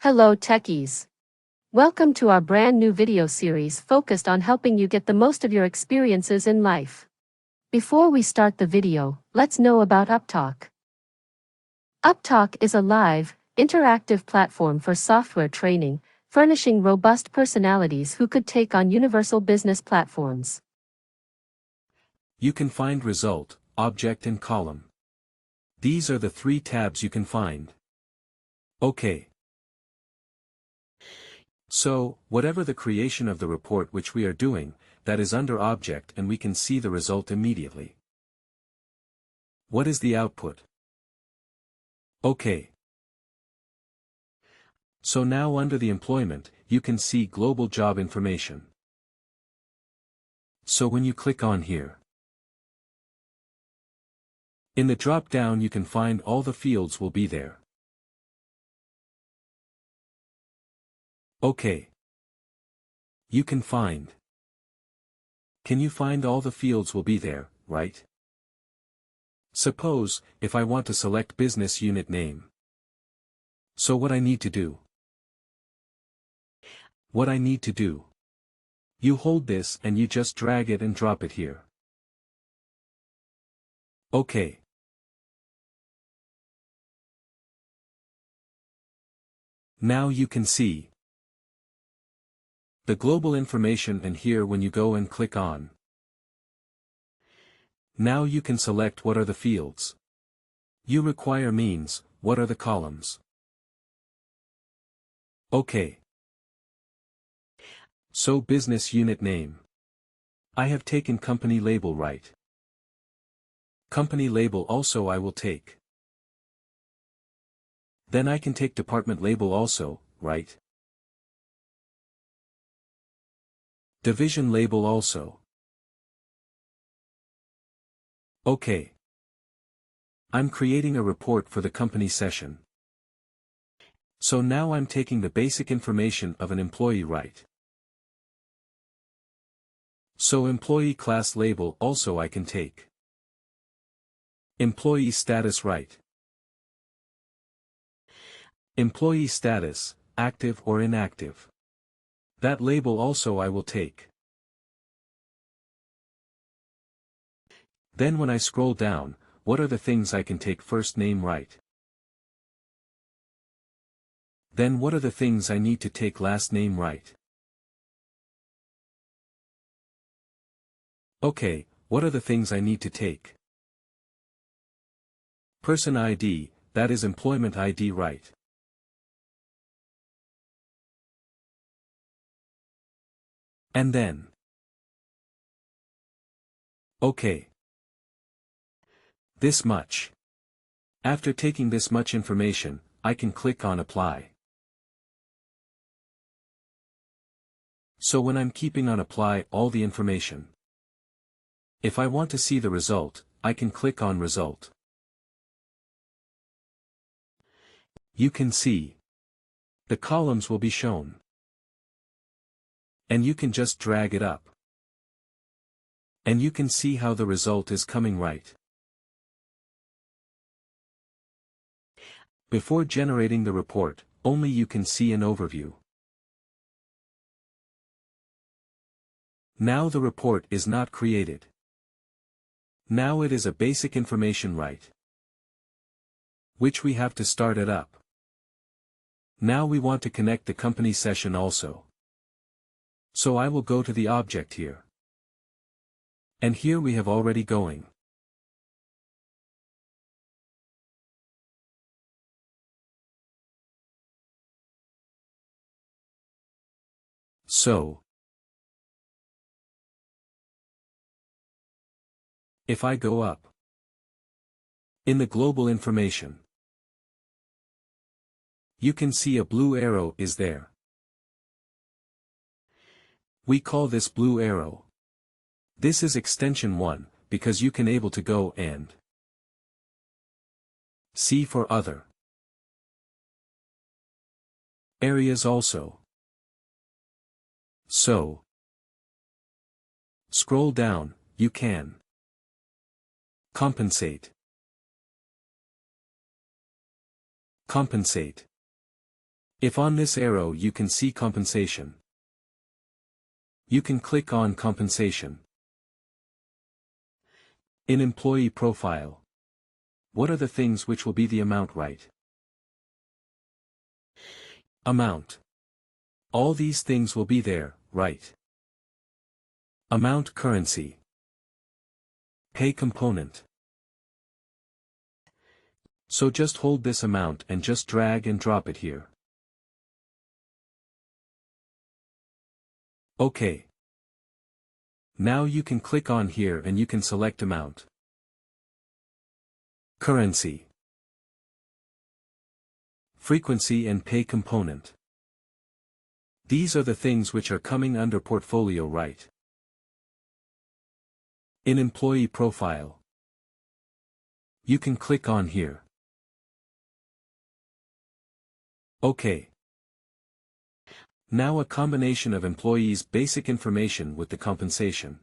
Hello techies. Welcome to our brand new video series focused on helping you get the most of your experiences in life. Before we start the video, let's know about Upptalk. Upptalk is a live, interactive platform for software training, furnishing robust personalities who could take on universal business platforms. You can find result, object and column. These are the three tabs you can find. Okay. So, whatever the creation of the report which we are doing, that is under object and we can see the result immediately. What is the output? Okay. So now under the employment, you can see global job information. So when you click on here, in the drop down you can find all the fields will be there. Okay. You can find. Can you find all the fields will be there, right? Suppose, if I want to select business unit name. So what I need to do? What I need to do? You hold this and you just drag it and drop it here. Okay. Now you can see the global information, and here when you go and click on. Now you can select what are the fields. You require means, what are the columns. Okay. So business unit name. I have taken company label right. Company label also I will take. Then I can take department label also, right? Division label also. Okay. I'm creating a report for the company session. So now I'm taking the basic information of an employee right. So employee class label also I can take. Employee status right. Employee status, active or inactive. That label also I will take. Then when I scroll down, what are the things I can take first name right? Then what are the things I need to take last name right? Okay, what are the things I need to take? Person ID, that is employment ID right. And then. Okay. This much. After taking this much information, I can click on apply. So when I'm keeping on apply all the information. If I want to see the result, I can click on result. You can see. The columns will be shown. And you can just drag it up. And you can see how the result is coming right. Before generating the report, only you can see an overview. Now the report is not created. Now it is a basic information right. Which we have to start it up. Now we want to connect the company session also. So I will go to the object here. And here we have already going. So. If I go up. In the global information. You can see a blue arrow is there. We call this blue arrow. This is extension 1, because you can able to go and see for other areas also. So. Scroll down, you can compensate. Compensate. If on this arrow you can see compensation, you can click on compensation. In employee profile, what are the things which will be the amount, right? Amount. All these things will be there, right? Amount currency. Pay component. So just hold this amount and just drag and drop it here. OK. Now you can click on here and you can select amount. Currency. Frequency and pay component. These are the things which are coming under portfolio, right? In employee profile, you can click on here. OK. Now a combination of employees' basic information with the compensation.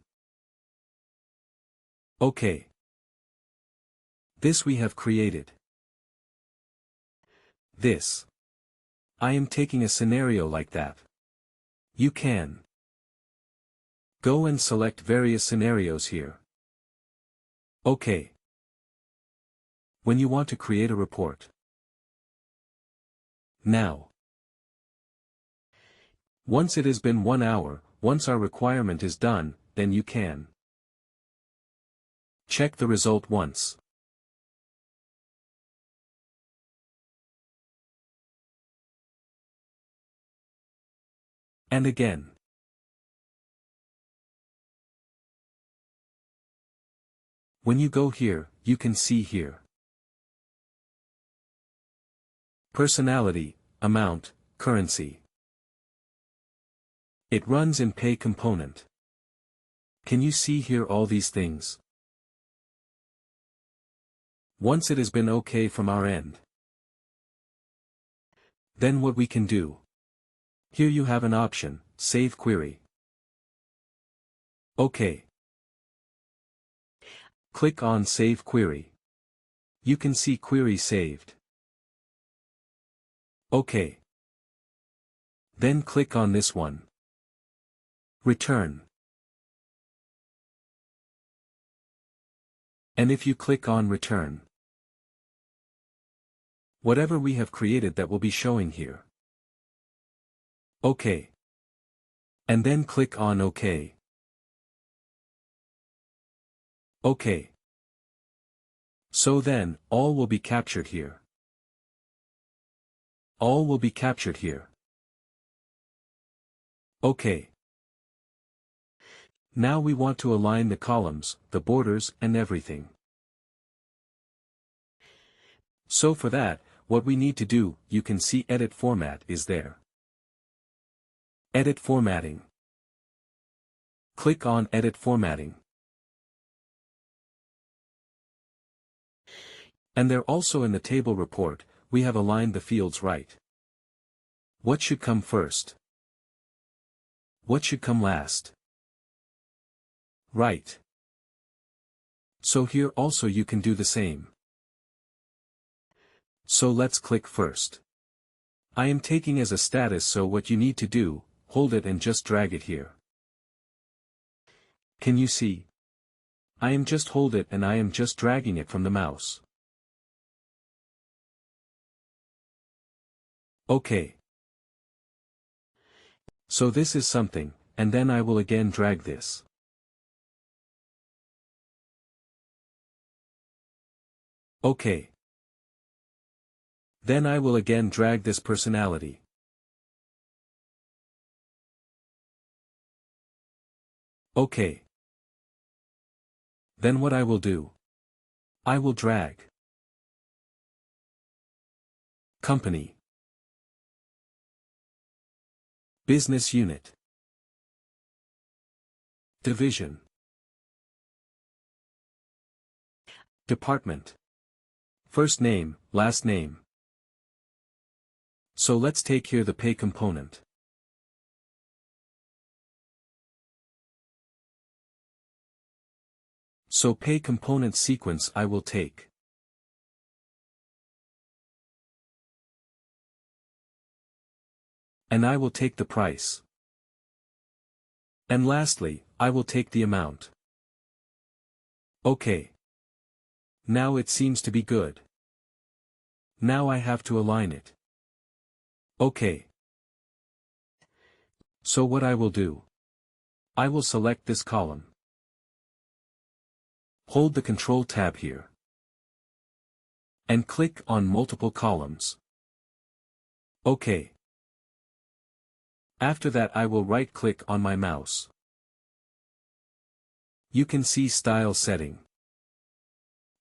OK. This we have created. This. I am taking a scenario like that. You can go and select various scenarios here. OK. When you want to create a report. Now. Once it has been 1 hour, once our requirement is done, then you can check the result once. And again. When you go here, you can see here. Personality, amount, currency. It runs in pay component. Can you see here all these things? Once it has been OK from our end. Then what we can do. Here you have an option, Save Query. OK. Click on Save Query. You can see query saved. OK. Then click on this one. Return. And if you click on Return, whatever we have created that will be showing here. OK. And then click on OK. OK. So then, all will be captured here. All will be captured here. OK. Now we want to align the columns, the borders, and everything. So for that, what we need to do, you can see Edit Format is there. Edit Formatting. Click on Edit Formatting. And there also in the table report, we have aligned the fields right. What should come first? What should come last? Right. So here also you can do the same. So let's click first. I am taking as a status, so what you need to do, hold it and just drag it here. Can you see? I am just hold it and I am just dragging it from the mouse. OK. So this is something, and then I will again drag this. OK. Then I will again drag this personality. OK. Then what I will do? I will drag company, business unit, division, department, first name, last name. So let's take here the pay component. So pay component sequence I will take. And I will take the price. And lastly, I will take the amount. Okay. Now it seems to be good. Now I have to align it. Okay. So what I will do? I will select this column. Hold the Control tab here. And click on multiple columns. OK. After that I will right-click on my mouse. You can see Style Setting.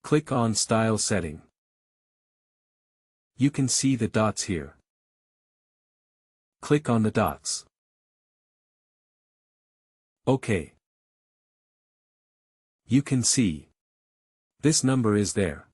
Click on Style Setting. You can see the dots here. Click on the dots. OK. You can see. This number is there.